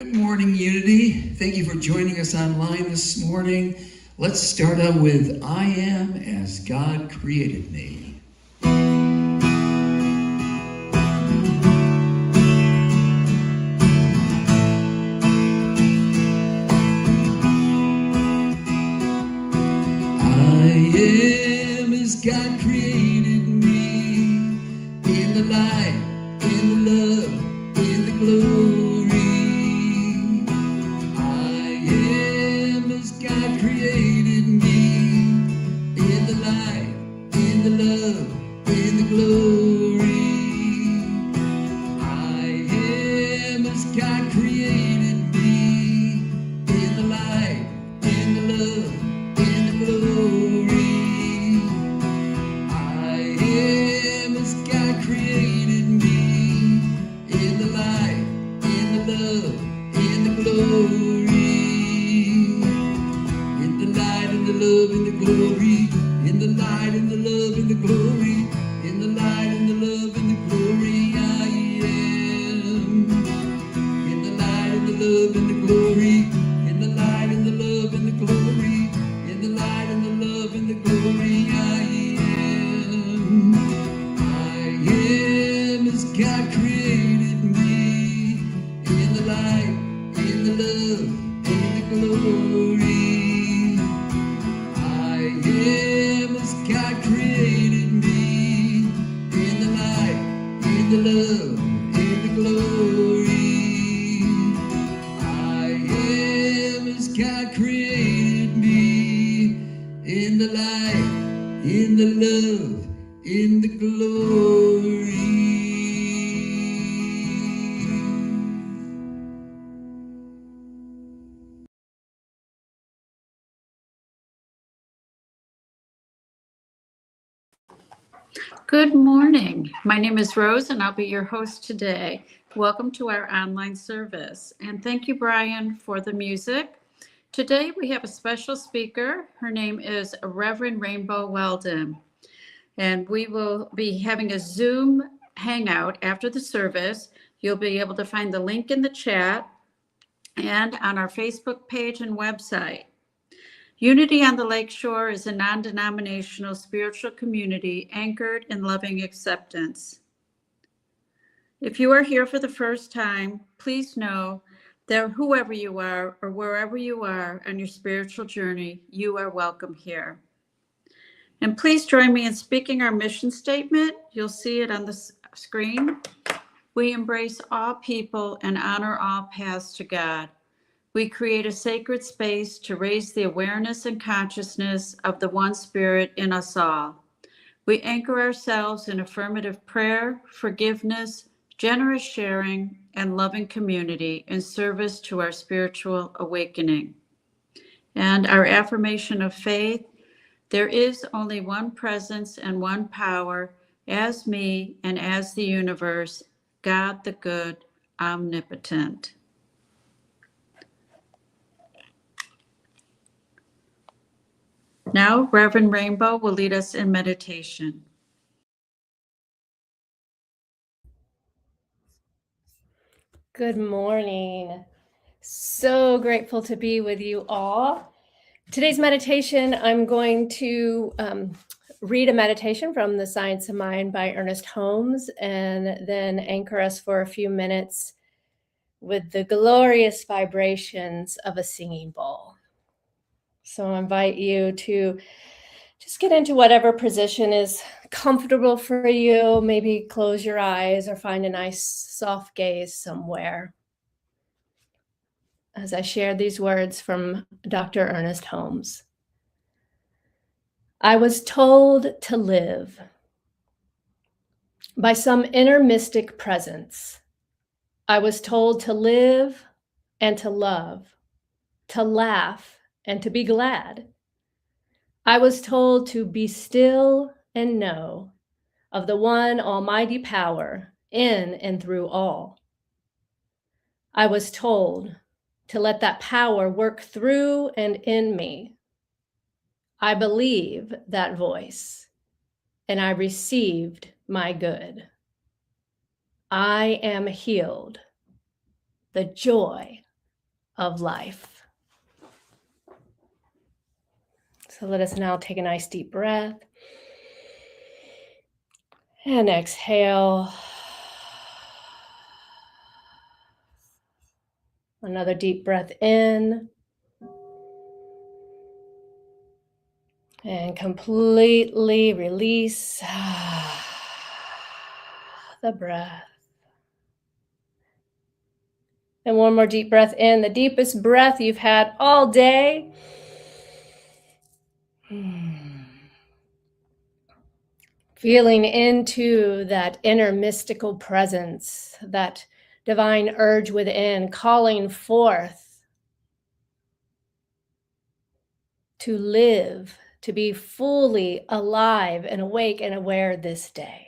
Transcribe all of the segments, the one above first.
Good morning, Unity. Thank you for joining us online this morning. Let's start out with I Am As God Created Me. I am as God created me, in the light, in the love, in the glory. I am as God created me, in the light, in the love, in the glory. God created me in the light, in the love, in the glory. I am as God created me in the light, in the love, in the glory. I am as God created me in the light, in the love, in the glory. Good morning. My name is Rose and I'll be your host today. Welcome to our online service. And thank you, Brian, for the music. Today we have a special speaker. Her name is Reverend Rainbow Weldon. And we will be having a Zoom hangout after the service. You'll be able to find the link in the chat and on our Facebook page and website. Unity on the Lakeshore is a non-denominational spiritual community anchored in loving acceptance. If you are here for the first time, please know that whoever you are or wherever you are on your spiritual journey, you are welcome here. And please join me in speaking our mission statement. You'll see it on the screen. We embrace all people and honor all paths to God. We create a sacred space to raise the awareness and consciousness of the one spirit in us all. We anchor ourselves in affirmative prayer, forgiveness, generous sharing, and loving community in service to our spiritual awakening. And our affirmation of faith, there is only one presence and one power, as me and as the universe, God the good, omnipotent. Now, Reverend Rainbow will lead us in meditation. Good morning. So grateful to be with you all. Today's meditation, I'm going to read a meditation from The Science of Mind by Ernest Holmes and then anchor us for a few minutes with the glorious vibrations of a singing bowl. So I invite you to just get into whatever position is comfortable for you. Maybe close your eyes or find a nice soft gaze somewhere as I share these words from Dr. Ernest Holmes. I was told to live by some inner mystic presence. I was told to live and to love, to laugh and to be glad. I was told to be still and know of the one almighty power in and through all. I was told to let that power work through and in me. I believe that voice, and I received my good. I am healed, the joy of life. So let us now take a nice deep breath and exhale. Another deep breath in and completely release the breath. And one more deep breath in, the deepest breath you've had all day. Feeling into that inner mystical presence, that divine urge within, calling forth to live, to be fully alive and awake and aware this day.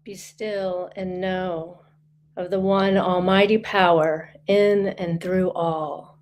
Be still and know of the one almighty power in and through all.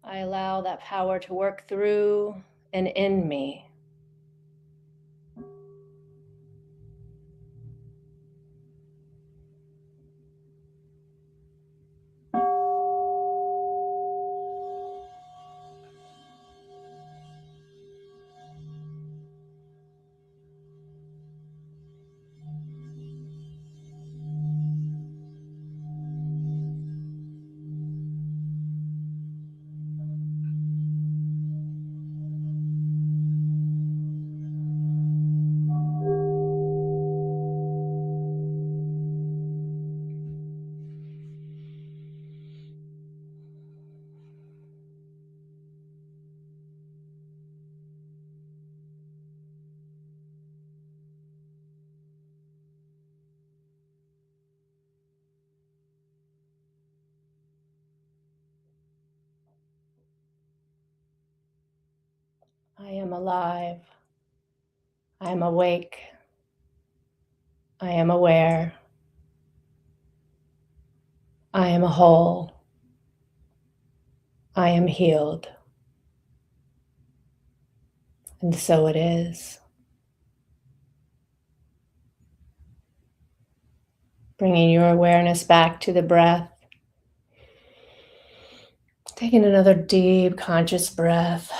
I allow that power to work through and in me. I am alive. I am awake. I am aware. I am whole. I am healed. And so it is. Bringing your awareness back to the breath. Taking another deep, conscious breath.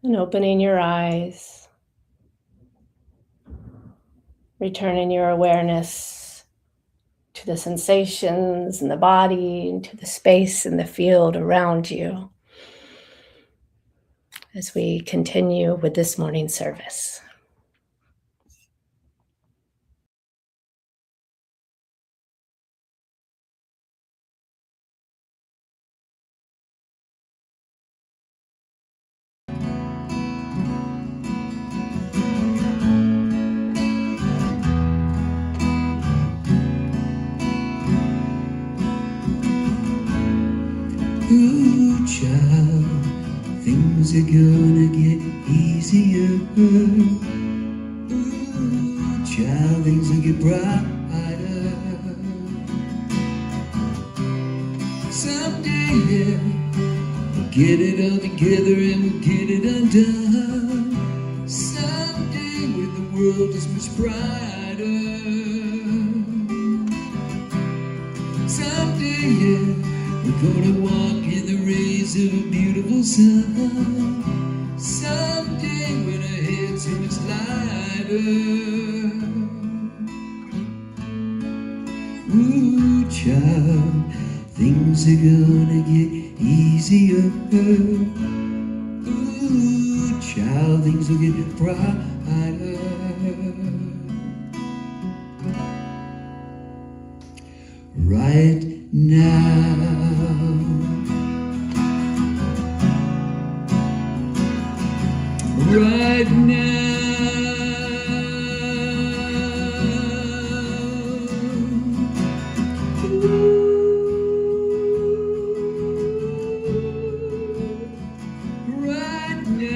And opening your eyes. Returning your awareness to the sensations in the body and to the space and the field around you as we continue with this morning's service. Ooh, child, things are gonna get easier. Ooh, child, things will get brighter. Someday, yeah, we'll get it all together and we'll get it undone. Someday, when the world is much brighter. Someday, yeah, we're gonna walk in the rays of a beautiful sun. Someday when our heads are much lighter. Ooh, child, things are gonna get easier. Ooh, child, things will get brighter. Right now. Right now. Right now.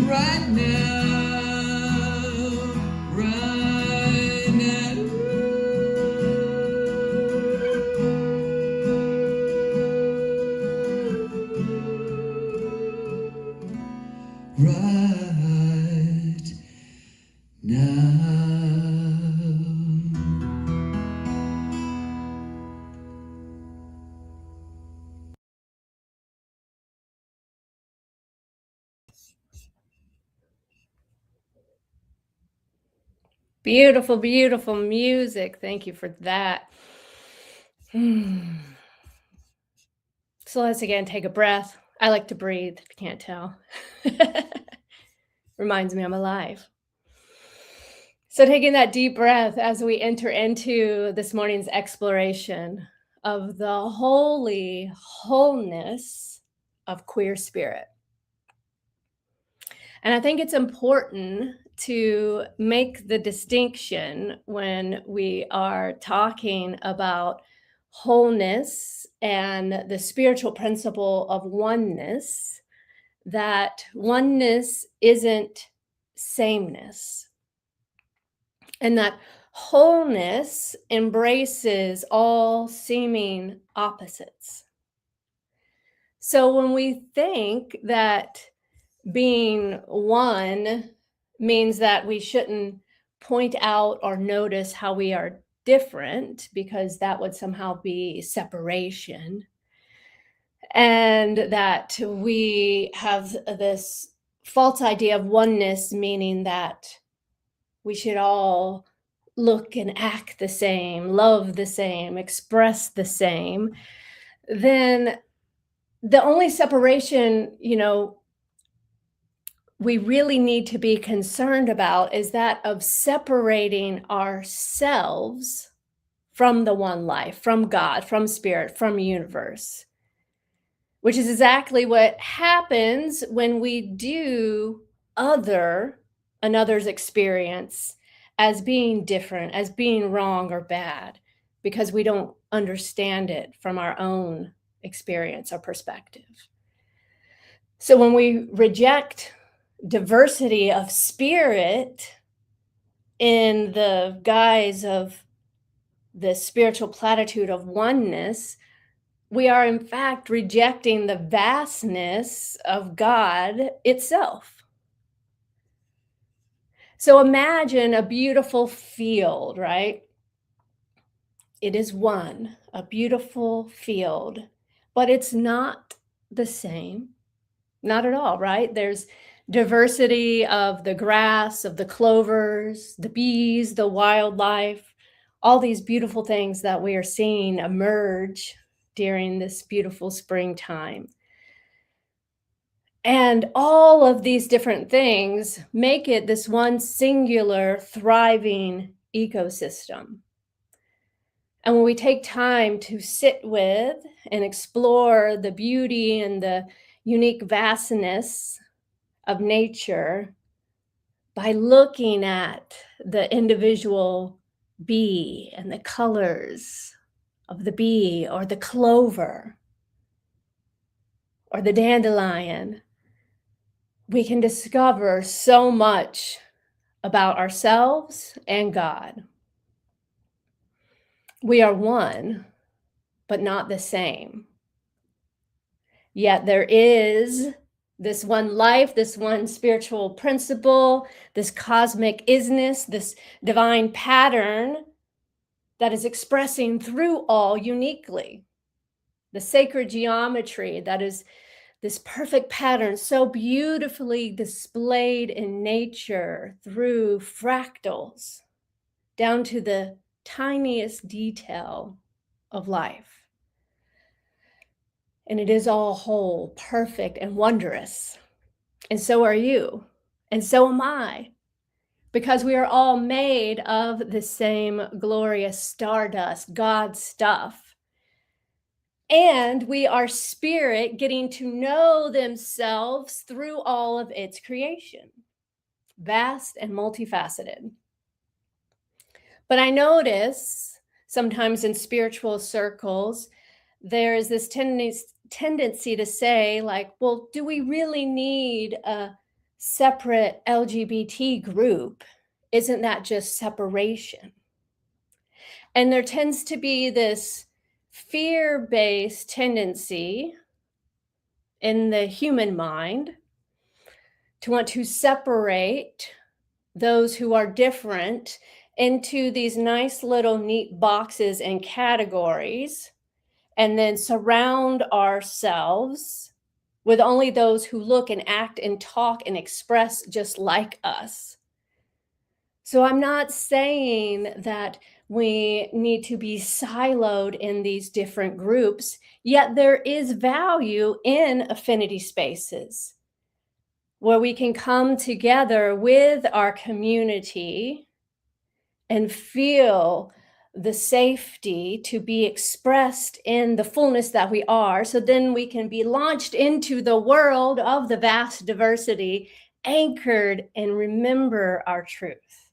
Right now. Right now. now. Beautiful, beautiful music. Thank you for that. So let's again take a breath. I like to breathe, if you can't tell. Reminds me I'm alive. So taking that deep breath as we enter into this morning's exploration of the holy wholeness of queer spirit. And I think it's important to make the distinction when we are talking about wholeness and the spiritual principle of oneness, that oneness isn't sameness, and that wholeness embraces all seeming opposites. So when we think that being one means that we shouldn't point out or notice how we are different, because that would somehow be separation, and that we have this false idea of oneness, meaning that we should all look and act the same, love the same, express the same, then the only separation, we really need to be concerned about is that of separating ourselves from the one life, from God, from spirit, from universe, which is exactly what happens when we do another's experience as being different, as being wrong or bad, because we don't understand it from our own experience or perspective. So when we reject diversity of spirit in the guise of the spiritual platitude of oneness, we are in fact rejecting the vastness of God itself. So imagine a beautiful field, right? It is one, a beautiful field, but it's not the same. Not at all, right? There's diversity of the grass, of the clovers, the bees, the wildlife, all these beautiful things that we are seeing emerge during this beautiful springtime. And all of these different things make it this one singular, thriving ecosystem. And when we take time to sit with and explore the beauty and the unique vastness of nature by looking at the individual bee and the colors of the bee, or the clover, or the dandelion, we can discover so much about ourselves and God. We are one, but not the same. Yet there is this one life, this one spiritual principle, this cosmic isness, this divine pattern that is expressing through all uniquely. The sacred geometry that is this perfect pattern so beautifully displayed in nature through fractals down to the tiniest detail of life. And it is all whole, perfect, and wondrous. And so are you, and so am I, because we are all made of the same glorious stardust, God stuff. And we are spirit getting to know themselves through all of its creation, vast and multifaceted. But I notice sometimes in spiritual circles, there is this tendency to say, like, well, do we really need a separate LGBT group? Isn't that just separation? And there tends to be this fear-based tendency in the human mind to want to separate those who are different into these nice little neat boxes and categories, and then surround ourselves with only those who look and act and talk and express just like us. So I'm not saying that we need to be siloed in these different groups, yet there is value in affinity spaces where we can come together with our community and feel the safety to be expressed in the fullness that we are. So then we can be launched into the world of the vast diversity, anchored and remember our truth.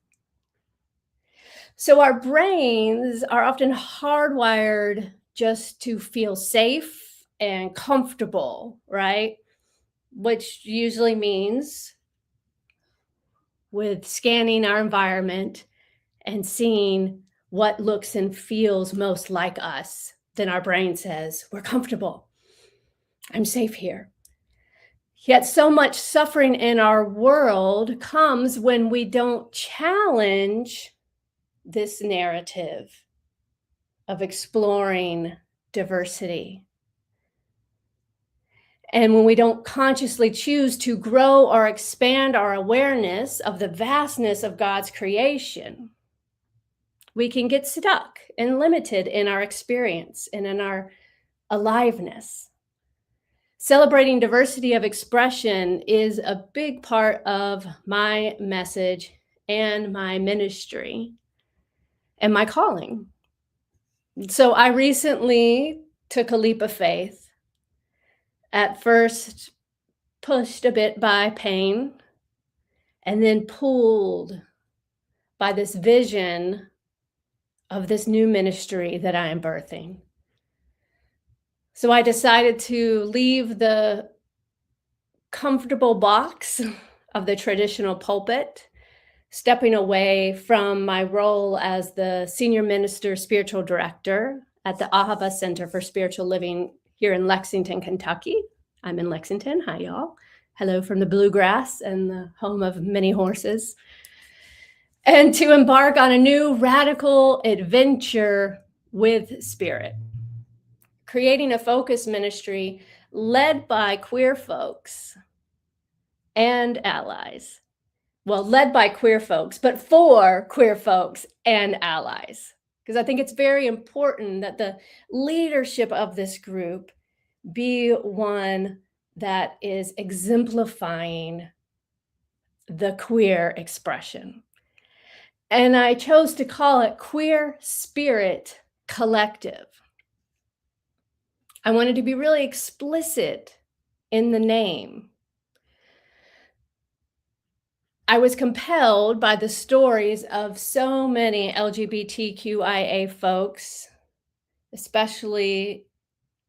So our brains are often hardwired just to feel safe and comfortable, right? Which usually means with scanning our environment and seeing what looks and feels most like us, then our brain says, we're comfortable. I'm safe here. Yet so much suffering in our world comes when we don't challenge this narrative of exploring diversity. And when we don't consciously choose to grow or expand our awareness of the vastness of God's creation, we can get stuck and limited in our experience and in our aliveness. Celebrating diversity of expression is a big part of my message and my ministry and my calling. So I recently took a leap of faith, at first pushed a bit by pain, and then pulled by this vision of this new ministry that I am birthing. So I decided to leave the comfortable box of the traditional pulpit, stepping away from my role as the senior minister spiritual director at the Ahava Center for Spiritual Living here in Lexington, Kentucky. I'm in Lexington. Hi, y'all. Hello from the bluegrass and the home of many horses. And to embark on a new radical adventure with Spirit, creating a focus ministry led by queer folks and allies. Well, led by queer folks, but for queer folks and allies. Because I think it's very important that the leadership of this group be one that is exemplifying the queer expression. And I chose to call it Queer Spirit Collective. I wanted to be really explicit in the name. I was compelled by the stories of so many LGBTQIA folks, especially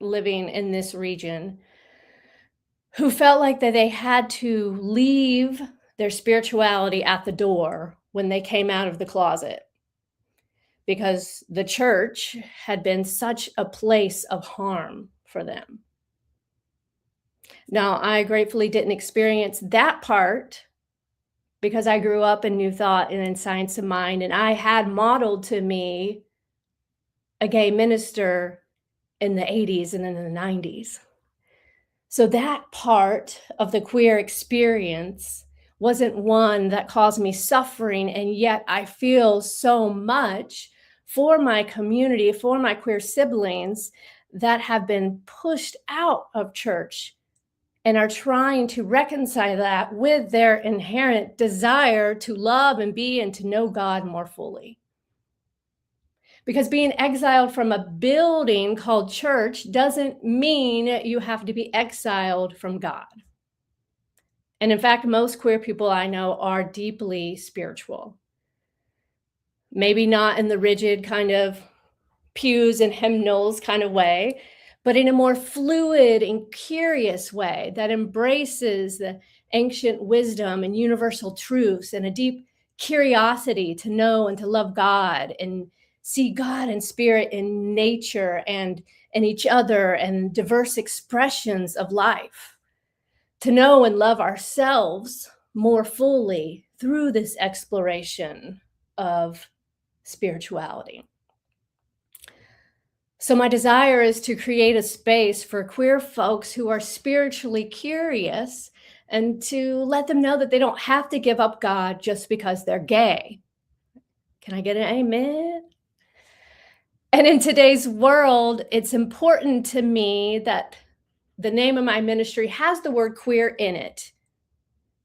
living in this region, who felt like that they had to leave their spirituality at the door when they came out of the closet, because the church had been such a place of harm for them. Now, I gratefully didn't experience that part, because I grew up in New Thought and in Science of Mind, and I had modeled to me a gay minister in the 80s and in the 90s. So that part of the queer experience wasn't one that caused me suffering, and yet I feel so much for my community, for my queer siblings that have been pushed out of church and are trying to reconcile that with their inherent desire to love and be and to know God more fully. Because being exiled from a building called church doesn't mean you have to be exiled from God. And in fact, most queer people I know are deeply spiritual. Maybe not in the rigid kind of pews and hymnals kind of way, but in a more fluid and curious way that embraces the ancient wisdom and universal truths and a deep curiosity to know and to love God and see God and Spirit in nature and in each other and diverse expressions of life. to know and love ourselves more fully through this exploration of spirituality. So my desire is to create a space for queer folks who are spiritually curious and to let them know that they don't have to give up God just because they're gay. Can I get an amen? And in today's world, it's important to me that the name of my ministry has the word queer in it,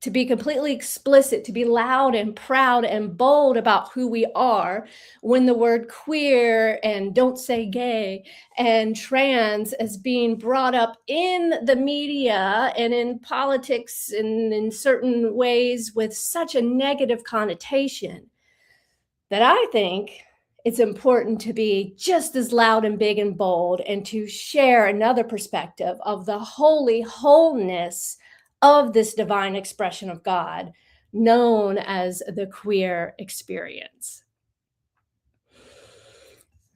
to be completely explicit, to be loud and proud and bold about who we are, when the word queer and don't say gay and trans is being brought up in the media and in politics and in certain ways with such a negative connotation, that I think it's important to be just as loud and big and bold and to share another perspective of the holy wholeness of this divine expression of God, known as the queer experience.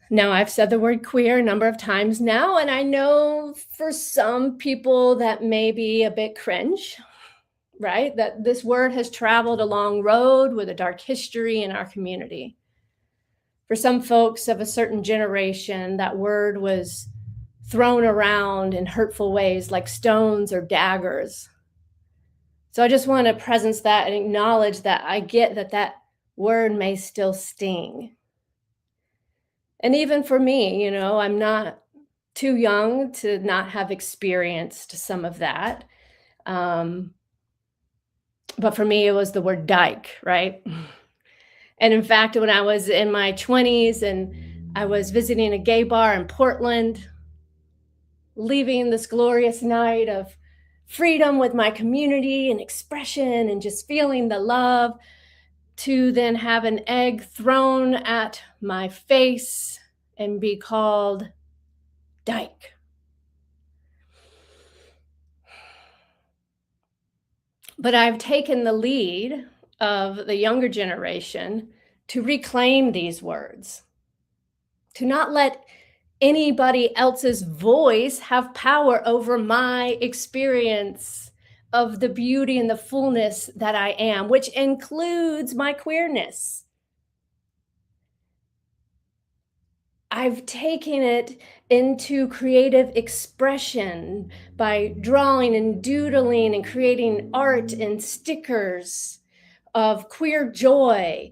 Now, I've said the word queer a number of times now, and I know for some people that may be a bit cringe, right? That this word has traveled a long road with a dark history in our community. For some folks of a certain generation, that word was thrown around in hurtful ways like stones or daggers. So I just want to presence that and acknowledge that I get that that word may still sting. And even for me, you know, I'm not too young to not have experienced some of that. But for me, it was the word dyke, right? And in fact, when I was in my 20s and I was visiting a gay bar in Portland, leaving this glorious night of freedom with my community and expression and just feeling the love, to then have an egg thrown at my face and be called dyke. But I've taken the lead of the younger generation to reclaim these words, to not let anybody else's voice have power over my experience of the beauty and the fullness that I am, which includes my queerness. I've taken it into creative expression by drawing and doodling and creating art and stickers of queer joy,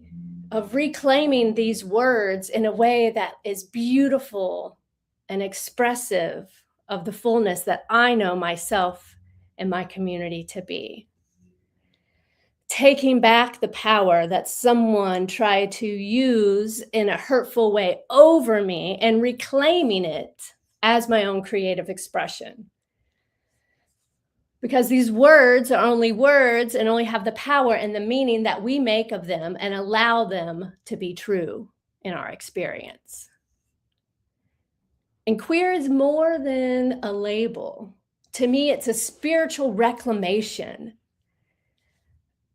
of reclaiming these words in a way that is beautiful and expressive of the fullness that I know myself and my community to be. Taking back the power that someone tried to use in a hurtful way over me and reclaiming it as my own creative expression. Because these words are only words and only have the power and the meaning that we make of them and allow them to be true in our experience. And queer is more than a label. To me, it's a spiritual reclamation.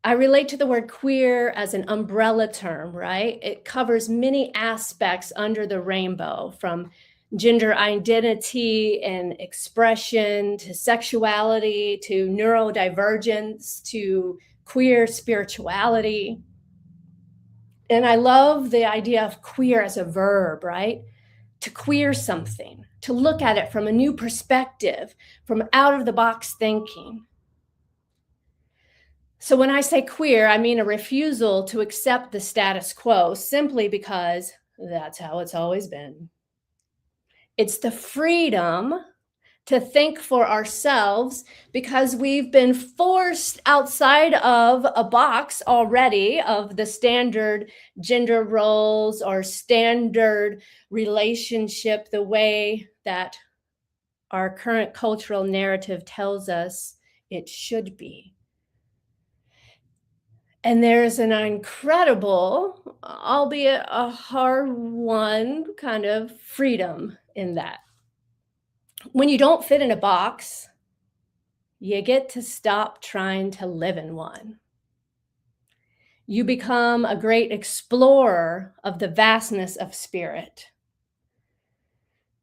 I relate to the word queer as an umbrella term, right? It covers many aspects under the rainbow, from gender identity and expression to sexuality to neurodivergence to queer spirituality. And I love the idea of queer as a verb, right? To queer something, to look at it from a new perspective, from out of the box thinking. So when I say queer, I mean a refusal to accept the status quo simply because that's how it's always been. It's the freedom to think for ourselves because we've been forced outside of a box already of the standard gender roles or standard relationship, the way that our current cultural narrative tells us it should be. And there's an incredible, albeit a hard one, kind of freedom in that. When you don't fit in a box, you get to stop trying to live in one. You become a great explorer of the vastness of spirit.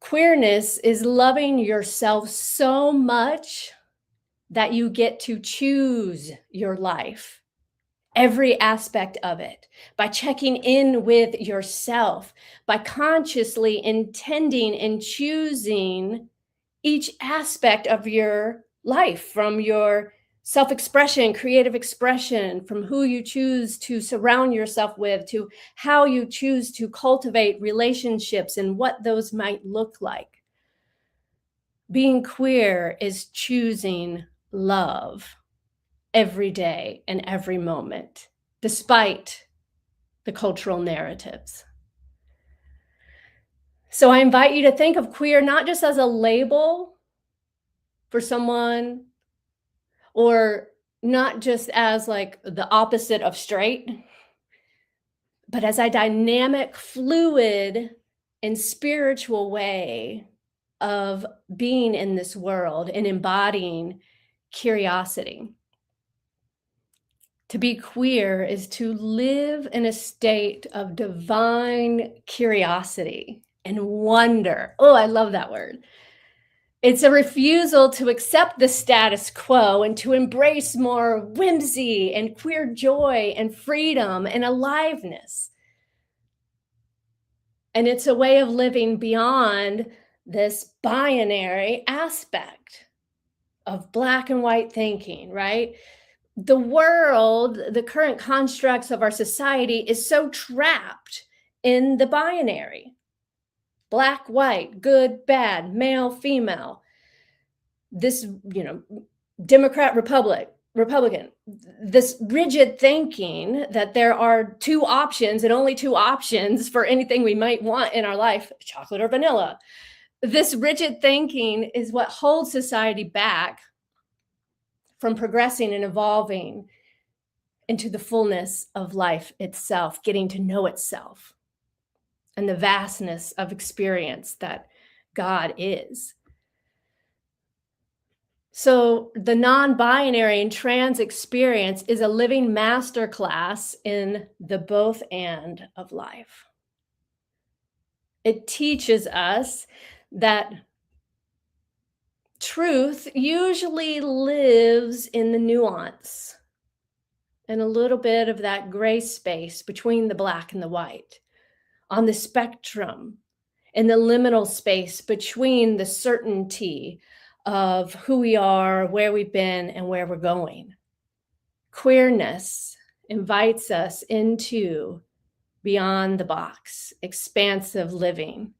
Queerness is loving yourself so much that you get to choose your life, every aspect of it, by checking in with yourself, by consciously intending and choosing each aspect of your life, from your self-expression, creative expression, from who you choose to surround yourself with, to how you choose to cultivate relationships and what those might look like. Being queer is choosing love every day and every moment, despite the cultural narratives. So I invite you to think of queer not just as a label for someone, or not just as like the opposite of straight, but as a dynamic, fluid, and spiritual way of being in this world and embodying curiosity. To be queer is to live in a state of divine curiosity and wonder. Oh, I love that word. It's a refusal to accept the status quo and to embrace more whimsy and queer joy and freedom and aliveness. And it's a way of living beyond this binary aspect of black and white thinking, right? The world, the current constructs of our society is so trapped in the binary. Black, white, good, bad, male, female. This, Democrat, Republican, this rigid thinking that there are two options and only two options for anything we might want in our life, chocolate or vanilla. This rigid thinking is what holds society back from progressing and evolving into the fullness of life itself, getting to know itself and the vastness of experience that God is. So the non-binary and trans experience is a living masterclass in the both and of life. It teaches us that truth usually lives in the nuance and a little bit of that gray space between the black and the white, on the spectrum, in the liminal space between the certainty of who we are, where we've been, and where we're going. Queerness invites us into beyond the box, expansive living.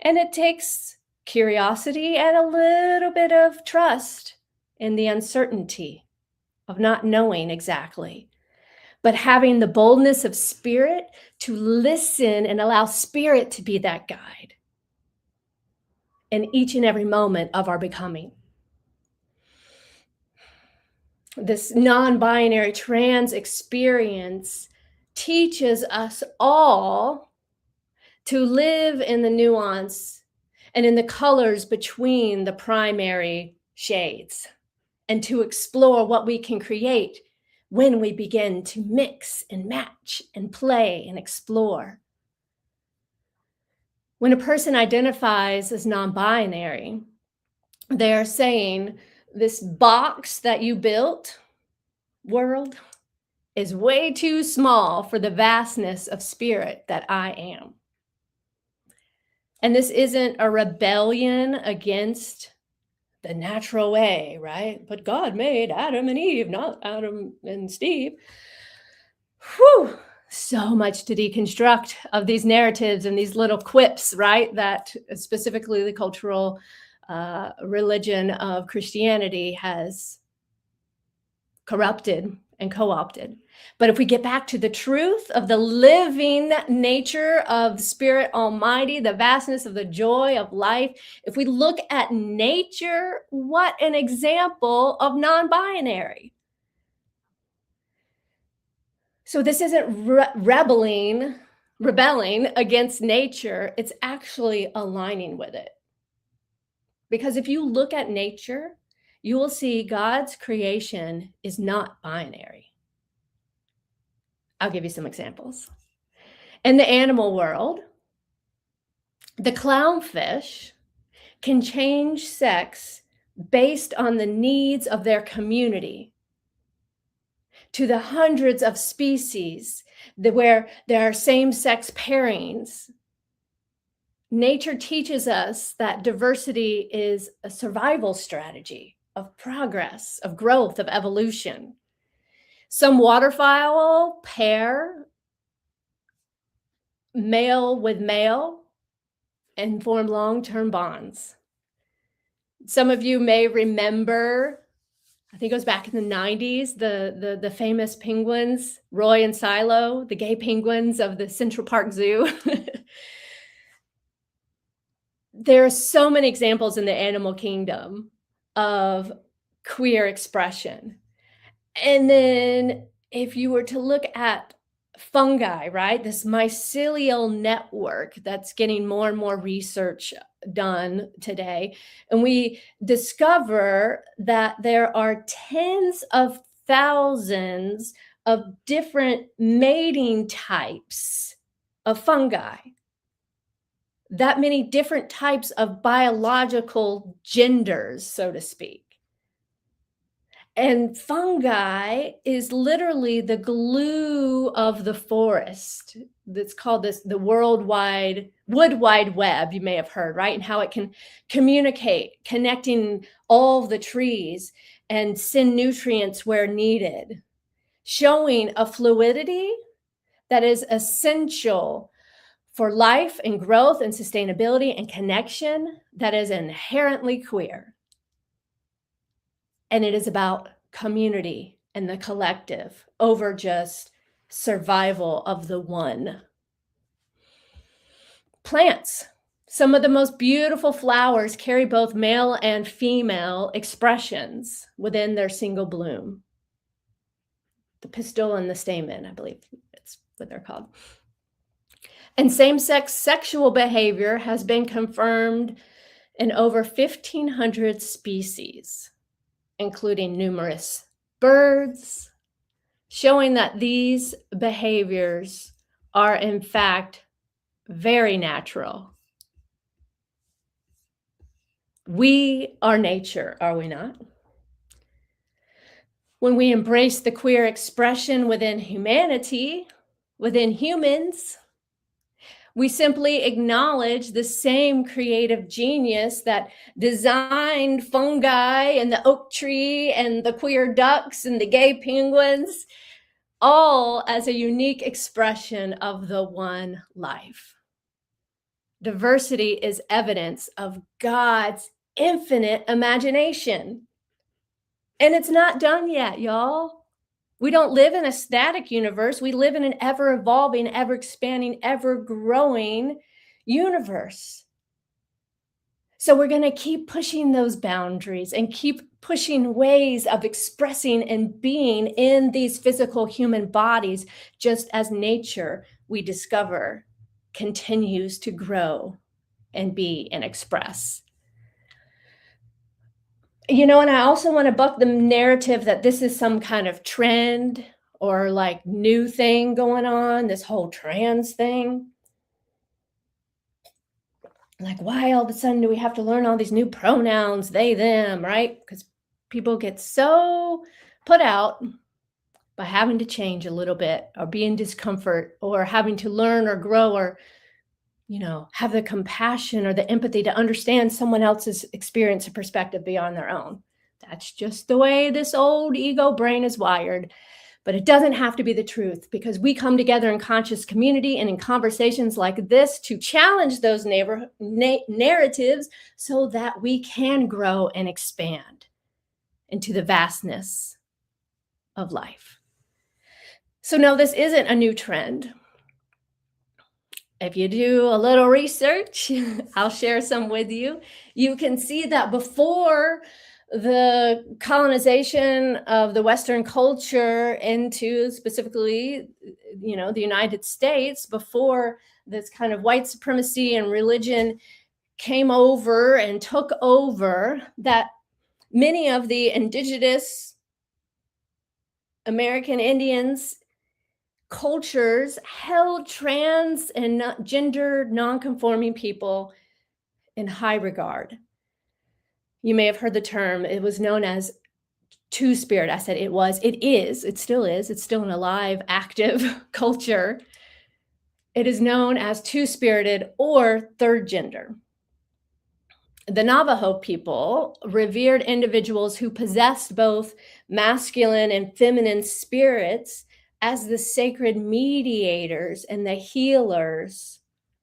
And it takes curiosity and a little bit of trust in the uncertainty of not knowing exactly, but having the boldness of spirit to listen and allow spirit to be that guide in each and every moment of our becoming. This non-binary trans experience teaches us all to live in the nuance and in the colors between the primary shades, and to explore what we can create when we begin to mix and match and play and explore. When a person identifies as non-binary, they are saying, this box that you built, world, is way too small for the vastness of spirit that I am. And this isn't a rebellion against the natural way, right? But God made Adam and Eve, not Adam and Steve. Whew, so much to deconstruct of these narratives and these little quips, right? That specifically the cultural religion of Christianity has corrupted and co-opted. But if we get back to the truth of the living nature of Spirit Almighty, the vastness of the joy of life, if we look at nature, what an example of non-binary. So this isn't rebelling against nature, it's actually aligning with it. Because if you look at nature, you will see God's creation is not binary. I'll give you some examples. In the animal world, the clownfish can change sex based on the needs of their community, to the hundreds of species where there are same-sex pairings. Nature teaches us that diversity is a survival strategy of progress, of growth, of evolution. Some waterfowl pair male with male and form long-term bonds. Some of you may remember, I think it was back in the 90s, the famous penguins, Roy and Silo, the gay penguins of the Central Park Zoo. There are so many examples in the animal kingdom of queer expression. And then if you were to look at fungi, right, this mycelial network that's getting more and more research done today, and we discover that there are tens of thousands of different mating types of fungi, that many different types of biological genders, so to speak. And fungi is literally the glue of the forest. That's called the wood wide web, you may have heard, right? And how it can communicate, connecting all the trees and send nutrients where needed, showing a fluidity that is essential for life and growth and sustainability and connection that is inherently queer. And it is about community and the collective over just survival of the one. Plants. Some of the most beautiful flowers carry both male and female expressions within their single bloom. The pistil and the stamen, I believe it's what they're called. And same-sex sexual behavior has been confirmed in over 1,500 species, including numerous birds, showing that these behaviors are in fact very natural. We are nature, are we not? When we embrace the queer expression within humanity, within humans, we simply acknowledge the same creative genius that designed fungi and the oak tree and the queer ducks and the gay penguins, all as a unique expression of the one life. Diversity is evidence of God's infinite imagination. And it's not done yet, y'all. We don't live in a static universe. We live in an ever-evolving, ever-expanding, ever-growing universe. So we're going to keep pushing those boundaries and keep pushing ways of expressing and being in these physical human bodies, just as nature, we discover, continues to grow and be and express. You know, and I also want to buck the narrative that this is some kind of trend or like new thing going on, this whole trans thing. Like, why all of a sudden do we have to learn all these new pronouns, they, them, right? Because people get so put out by having to change a little bit or be in discomfort or having to learn or grow or, you know, have the compassion or the empathy to understand someone else's experience and perspective beyond their own. That's just the way this old ego brain is wired. But it doesn't have to be the truth, because we come together in conscious community and in conversations like this to challenge those narratives so that we can grow and expand into the vastness of life. So no, this isn't a new trend. If you do a little research, I'll share some with you. You can see that before the colonization of the Western culture into specifically, you know, the United States, before this kind of white supremacy and religion came over and took over, that many of the indigenous American Indians cultures held trans and gender non-conforming people in high regard. You may have heard the term, it was known as two-spirit. I said it was, it is, it still is, it's still an alive, active culture. It is known as two-spirited or third gender. The Navajo people revered individuals who possessed both masculine and feminine spirits as the sacred mediators and the healers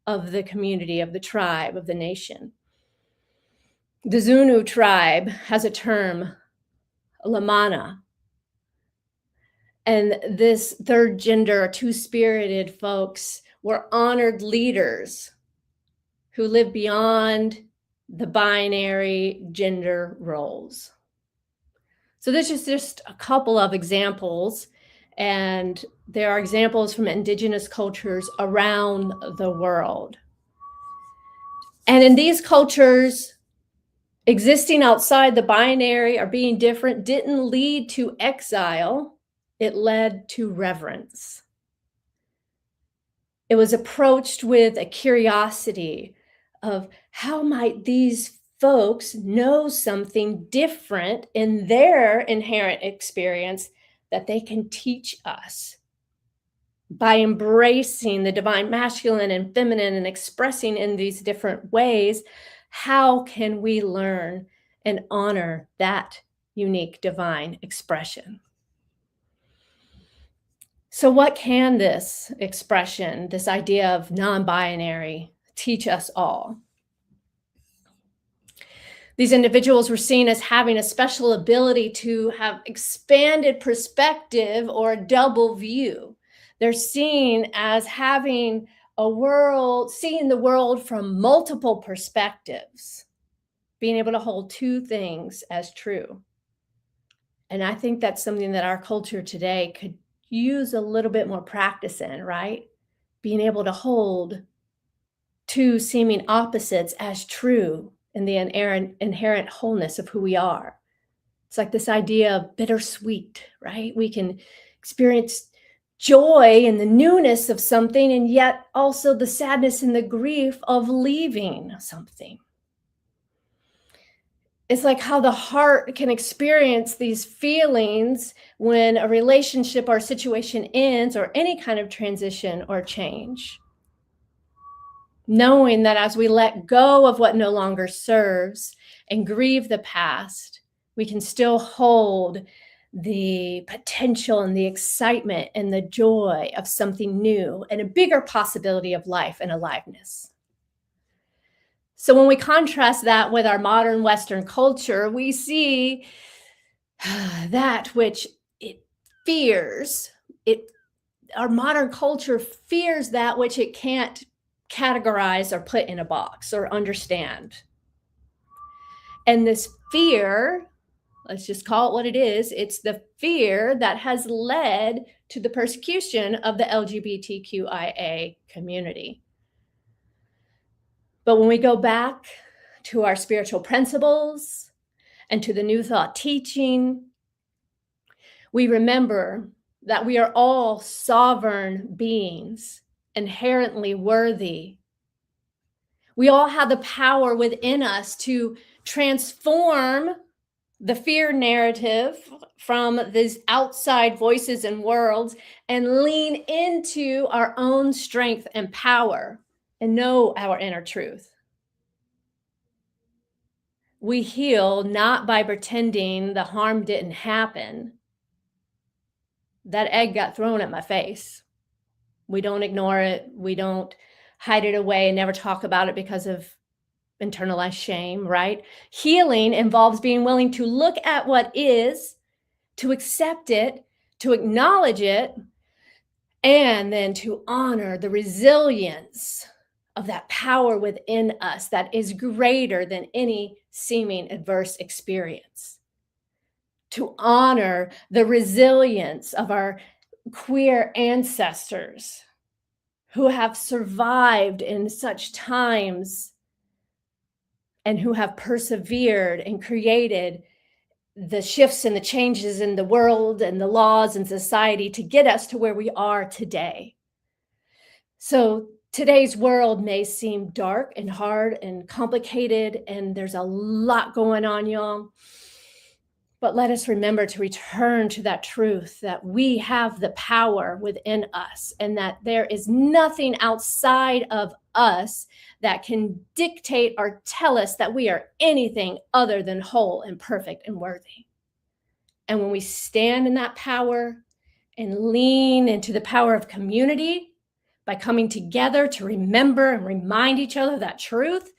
of the community, of the tribe, of the nation. The Zuni tribe has a term, Lamana. And this third gender, two-spirited folks were honored leaders who lived beyond the binary gender roles. So this is just a couple of examples, and there are examples from indigenous cultures around the world. And in these cultures, existing outside the binary or being different didn't lead to exile, it led to reverence. It was approached with a curiosity of how might these folks know something different in their inherent experience that they can teach us. By embracing the divine masculine and feminine and expressing in these different ways, how can we learn and honor that unique divine expression? So what can this expression, this idea of non-binary, teach us all? These individuals were seen as having a special ability to have expanded perspective or a double view. They're seen as having a world, seeing the world from multiple perspectives, being able to hold two things as true. And I think that's something that our culture today could use a little bit more practice in, right? Being able to hold two seeming opposites as true in the inherent wholeness of who we are. It's like this idea of bittersweet, right? We can experience joy in the newness of something, and yet also the sadness and the grief of leaving something. It's like how the heart can experience these feelings when a relationship or situation ends or any kind of transition or change. Knowing that as we let go of what no longer serves and grieve the past, we can still hold the potential and the excitement and the joy of something new and a bigger possibility of life and aliveness. So when we contrast that with our modern Western culture, we see that which it fears, our modern culture fears that which it can't categorize or put in a box or understand. And this fear, let's just call it what it is, it's the fear that has led to the persecution of the LGBTQIA community. But when we go back to our spiritual principles and to the New Thought teaching, we remember that we are all sovereign beings, inherently worthy. We all have the power within us to transform the fear narrative from these outside voices and worlds and lean into our own strength and power and know our inner truth. We heal not by pretending the harm didn't happen. That egg got thrown at my face. We don't ignore it. We don't hide it away and never talk about it because of internalized shame, right? Healing involves being willing to look at what is, to accept it, to acknowledge it, and then to honor the resilience of that power within us that is greater than any seeming adverse experience. To honor the resilience of our queer ancestors who have survived in such times and who have persevered and created the shifts and the changes in the world and the laws and society to get us to where we are today. So Today's world may seem dark and hard and complicated, and there's a lot going on, y'all. But let us remember to return to that truth that we have the power within us and that there is nothing outside of us that can dictate or tell us that we are anything other than whole and perfect and worthy. And when we stand in that power and lean into the power of community by coming together to remember and remind each other that truth,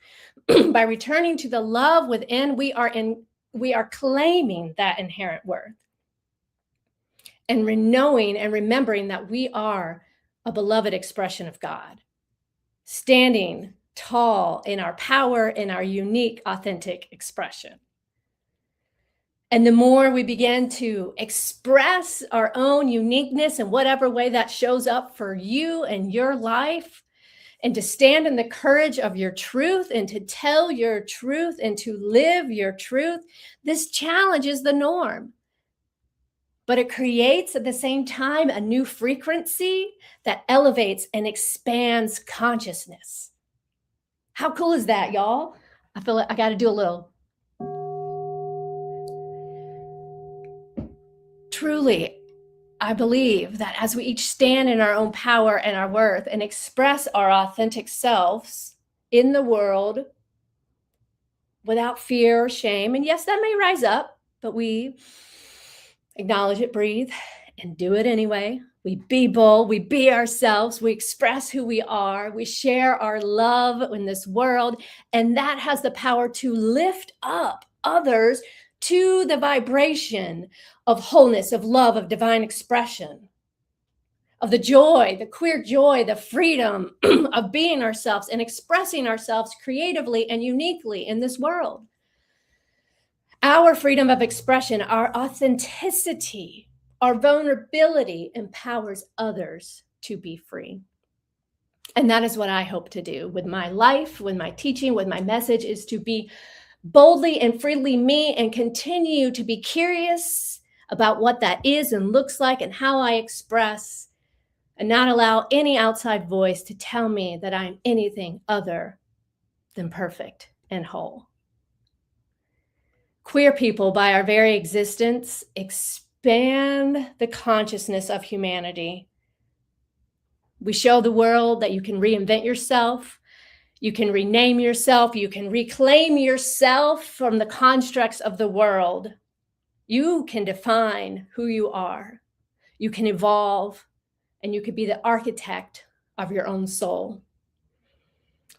by returning to the love within, we are claiming that inherent worth and knowing and remembering that we are a beloved expression of God, standing tall in our power, in our unique, authentic expression. And the more we begin to express our own uniqueness in whatever way that shows up for you and your life, and to stand in the courage of your truth and to tell your truth and to live your truth, this challenges the norm. But it creates at the same time a new frequency that elevates and expands consciousness. How cool is that, y'all? I feel like I got to do a little. Truly, I believe that as we each stand in our own power and our worth and express our authentic selves in the world without fear or shame, and yes, that may rise up, but we acknowledge it, breathe, and do it anyway. We be bold, we be ourselves, we express who we are, we share our love in this world, and that has the power to lift up others to the vibration of wholeness, of love, of divine expression, of the joy, the queer joy, the freedom of being ourselves and expressing ourselves creatively and uniquely in this world. Our freedom of expression, our authenticity, our vulnerability empowers others to be free. And that is what I hope to do with my life, with my teaching, with my message, is to be boldly and freely me and continue to be curious about what that is and looks like and how I express, and not allow any outside voice to tell me that I'm anything other than perfect and whole. Queer people, by our very existence, expand the consciousness of humanity. We show the world that you can reinvent yourself, you can rename yourself, you can reclaim yourself from the constructs of the world. You can define who you are. You can evolve, and you can be the architect of your own soul.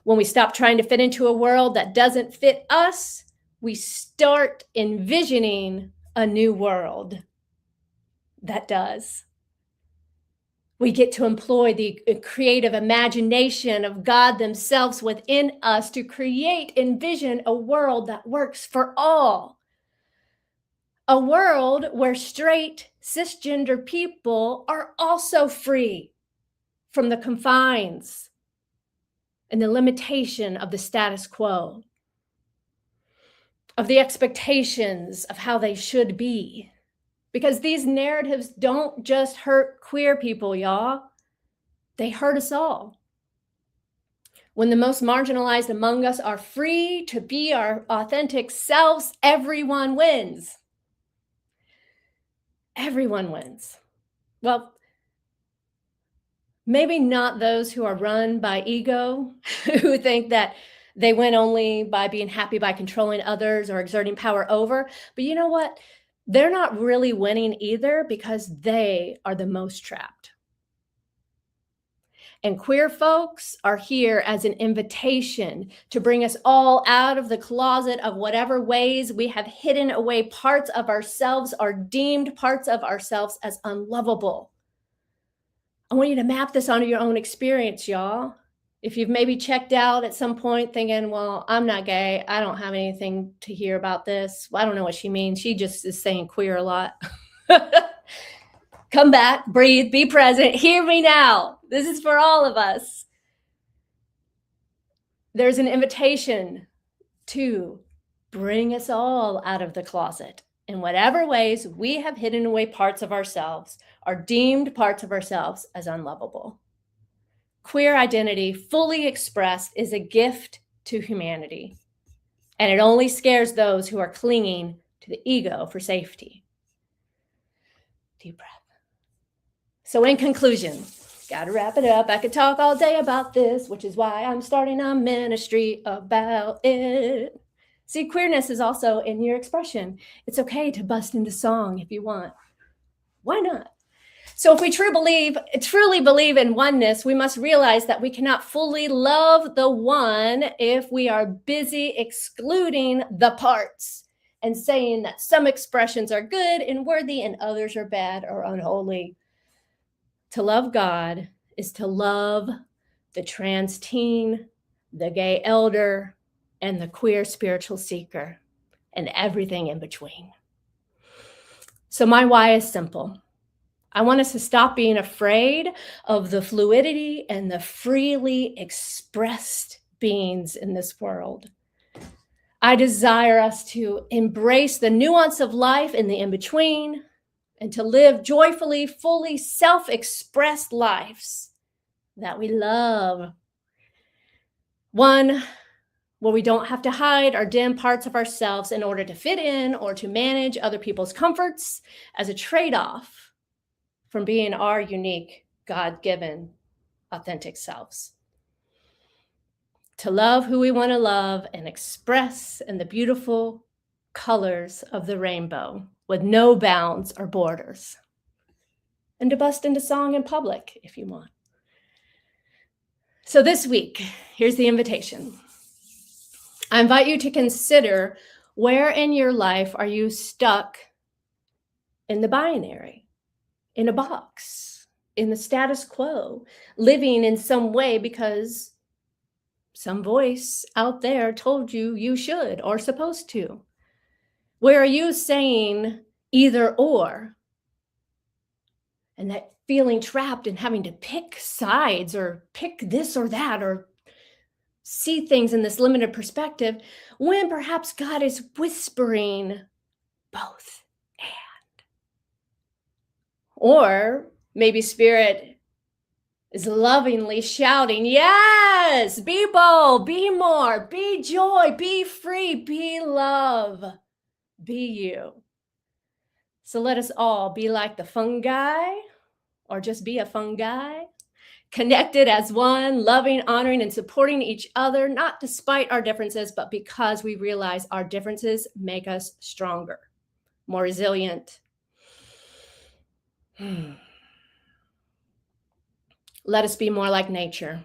When we stop trying to fit into a world that doesn't fit us, we start envisioning a new world that does. We get to employ the creative imagination of God themselves within us to create, envision a world that works for all. A world where straight, cisgender people are also free from the confines and the limitation of the status quo, of the expectations of how they should be. Because these narratives don't just hurt queer people, y'all. They hurt us all. When the most marginalized among us are free to be our authentic selves, everyone wins. Everyone wins. Well, maybe not those who are run by ego, who think that they win only by being happy by controlling others or exerting power over. But you know what? They're not really winning either, because they are the most trapped. And queer folks are here as an invitation to bring us all out of the closet of whatever ways we have hidden away parts of ourselves or deemed parts of ourselves as unlovable. I want you to map this onto your own experience, y'all. If you've maybe checked out at some point thinking, well, I'm not gay, I don't have anything to hear about this. Well, I don't know what she means. She just is saying queer a lot. Come back, breathe, be present, hear me now. This is for all of us. There's an invitation to bring us all out of the closet in whatever ways we have hidden away parts of ourselves or deemed parts of ourselves as unlovable. queer identity, fully expressed, is a gift to humanity. And it only scares those who are clinging to the ego for safety. Deep breath. So in conclusion, got to wrap it up. I could talk all day about this, which is why I'm starting a ministry about it. See, queerness is also in your expression. It's okay to bust into song if you want. Why not? So if we truly believe in oneness, we must realize that we cannot fully love the one if we are busy excluding the parts and saying that some expressions are good and worthy and others are bad or unholy. To love God is to love the trans teen, the gay elder, and the queer spiritual seeker, and everything in between. So my why is simple. I want us to stop being afraid of the fluidity and the freely expressed beings in this world. I desire us to embrace the nuance of life in the in-between and to live joyfully, fully self-expressed lives that we love. One where we don't have to hide or dim parts of ourselves in order to fit in or to manage other people's comforts as a trade-off from being our unique, God-given, authentic selves. To love who we want to love and express in the beautiful colors of the rainbow with no bounds or borders. And to bust into song in public if you want. So this week, here's the invitation. I invite you to consider, where in your life are you stuck in the binary, in a box, in the status quo, living in some way because some voice out there told you you should or supposed to? Where are you saying either or? And that feeling trapped and having to pick sides or pick this or that or see things in this limited perspective, when perhaps God is whispering both and. Or maybe Spirit is lovingly shouting, yes, be bold, be more, be joy, be free, be love, be you. So let us all be like the fungi, or just be a fungi, connected as one, loving, honoring, and supporting each other, not despite our differences, but because we realize our differences make us stronger, more resilient. Let us be more like nature,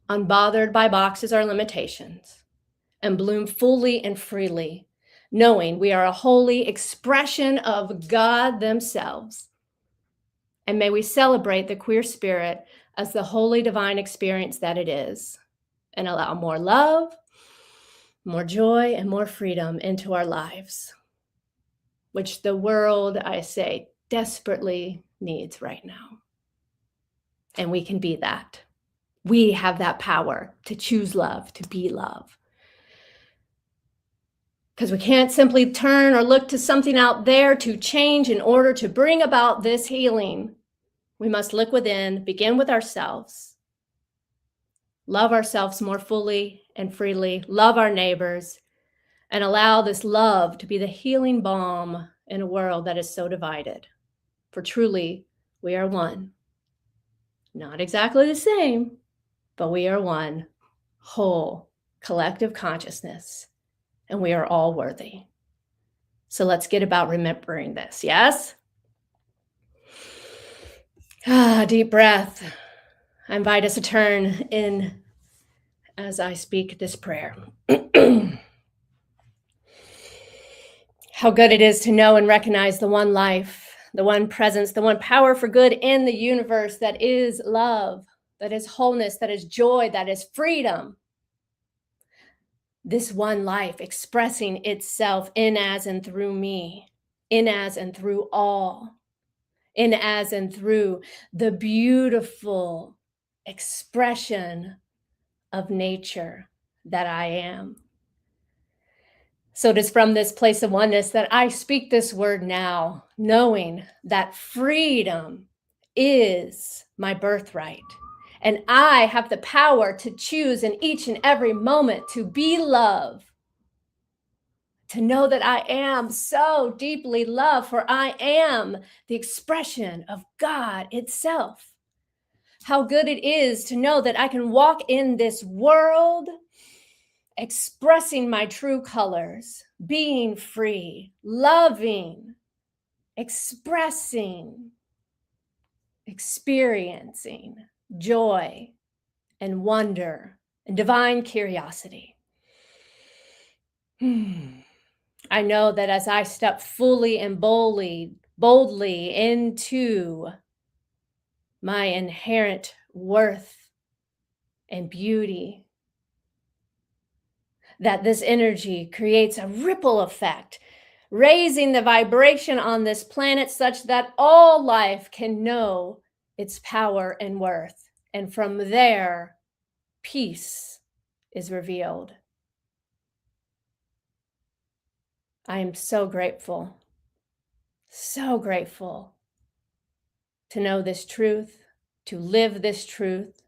unbothered by boxes or limitations, and bloom fully and freely, knowing we are a holy expression of God themselves. And may we celebrate the queer spirit as the holy divine experience that it is, and allow more love, more joy, and more freedom into our lives, which the world, I say, desperately needs right now. And we can be that. We have that power to choose love, to be love. Because we can't simply turn or look to something out there to change in order to bring about this healing. We must look within, begin with ourselves, love ourselves more fully and freely, love our neighbors, and allow this love to be the healing balm in a world that is so divided. For truly, we are one. Not exactly the same, but we are one, whole, collective consciousness, and we are all worthy. So let's get about remembering this, yes? Deep breath. I invite us to turn in as I speak this prayer. How good it is to know and recognize the one life, the one presence, the one power for good in the universe that is love, that is wholeness, that is joy, that is freedom. This one life expressing itself in, as, and through me, in, as, and through all, in, as, and through the beautiful expression of nature that I am. So it is from this place of oneness that I speak this word now, knowing that freedom is my birthright And I have the power to choose in each and every moment to be love. To know that I am so deeply loved, for I am the expression of God itself. How good it is to know that I can walk in this world expressing my true colors, being free, loving, expressing, experiencing joy and wonder and divine curiosity. I know that as I step fully and boldly into my inherent worth and beauty, that this energy creates a ripple effect, raising the vibration on this planet such that all life can know its power and worth. And from there, peace is revealed. I am so grateful to know this truth, to live this truth,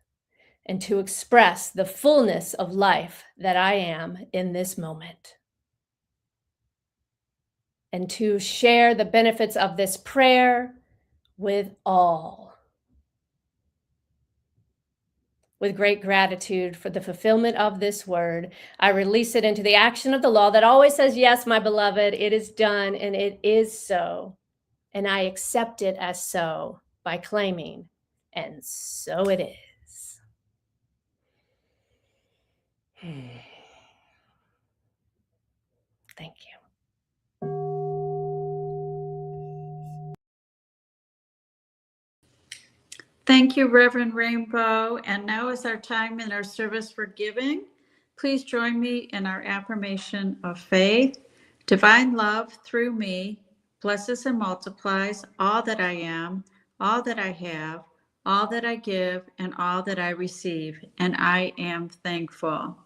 and to express the fullness of life that I am in this moment. And to share the benefits of this prayer with all. With great gratitude for the fulfillment of this word, I release it into the action of the law that always says, yes, my beloved, it is done and it is so. And I accept it as so by claiming, and so it is. Thank you. Thank you, Reverend Rainbow. And now is our time in our service for giving. Please join me in our affirmation of faith. Divine love through me blesses and multiplies all that I am, all that I have, all that I give, and all that I receive. And I am thankful.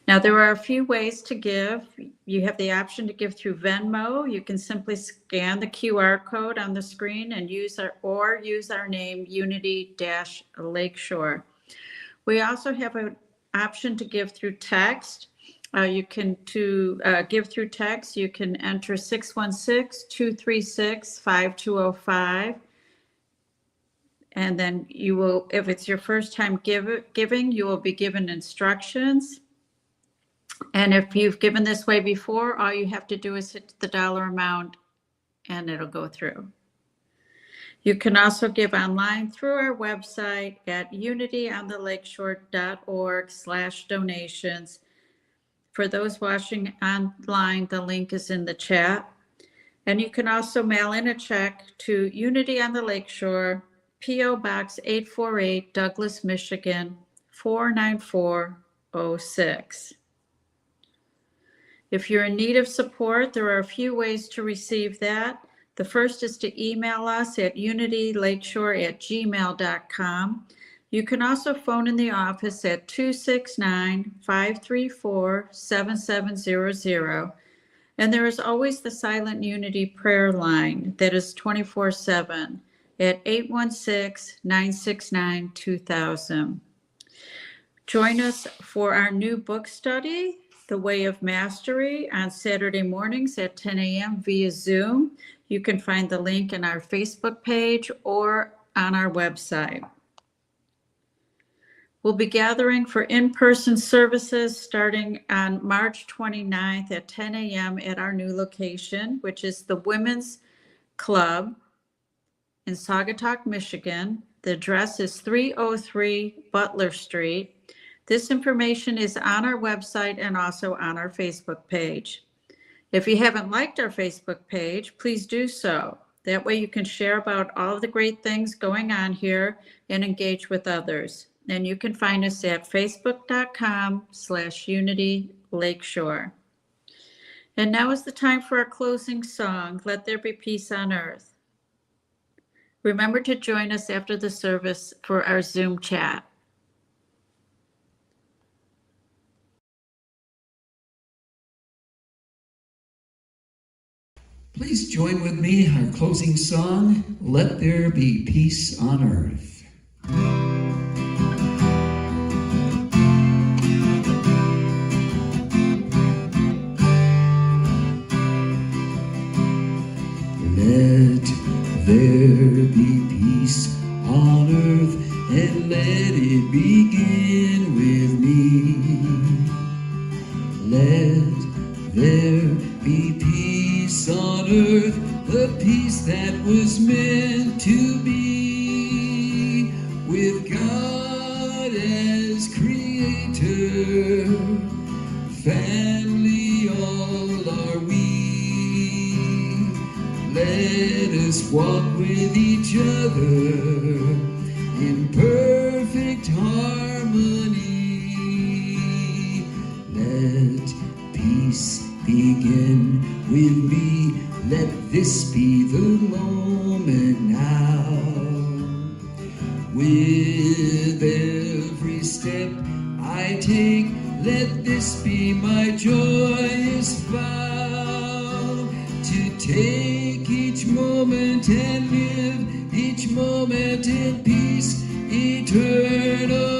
Now, there are a few ways to give. You have the option to give through Venmo. You can simply scan the QR code on the screen and use our name, Unity-Lakeshore. We also have an option to give through text. Give through text, you can enter 616-236-5205. And then you will, if it's your first time giving, you will be given instructions. And if you've given this way before, all you have to do is hit the dollar amount and it'll go through. You can also give online through our website at unityonthelakeshore.org/donations. For those watching online, the link is in the chat. And you can also mail in a check to Unity on the Lakeshore, P.O. Box 848, Douglas, Michigan, 49406. If you're in need of support, there are a few ways to receive that. The first is to email us at unitylakeshore@gmail.com. You can also phone in the office at 269-534-7700. And there is always the Silent Unity prayer line that is 24/7 at 816-969-2000. Join us for our new book study, The Way of Mastery, on Saturday mornings at 10 a.m. via Zoom. You can find the link in our Facebook page or on our website. We'll be gathering for in-person services starting on March 29th at 10 a.m. at our new location, which is the Women's Club in Saugatuck, Michigan. The address is 303 Butler Street. This information is on our website and also on our Facebook page. If you haven't liked our Facebook page, please do so. That way you can share about all of the great things going on here and engage with others. And you can find us at facebook.com/Unity Lakeshore. And now is the time for our closing song, Let There Be Peace on Earth. Remember to join us after the service for our Zoom chat. Please join with me in our closing song, Let There Be Peace on Earth. there be peace on earth, and let it begin with me. Let there be peace on earth, the peace that was meant to be, with God as creator, family all are we. Let us walk with each other in perfect harmony. Let peace begin with me. Let this be the moment now. With every step I take, let this be my joyous vow, to take each moment and live each moment in peace eternal.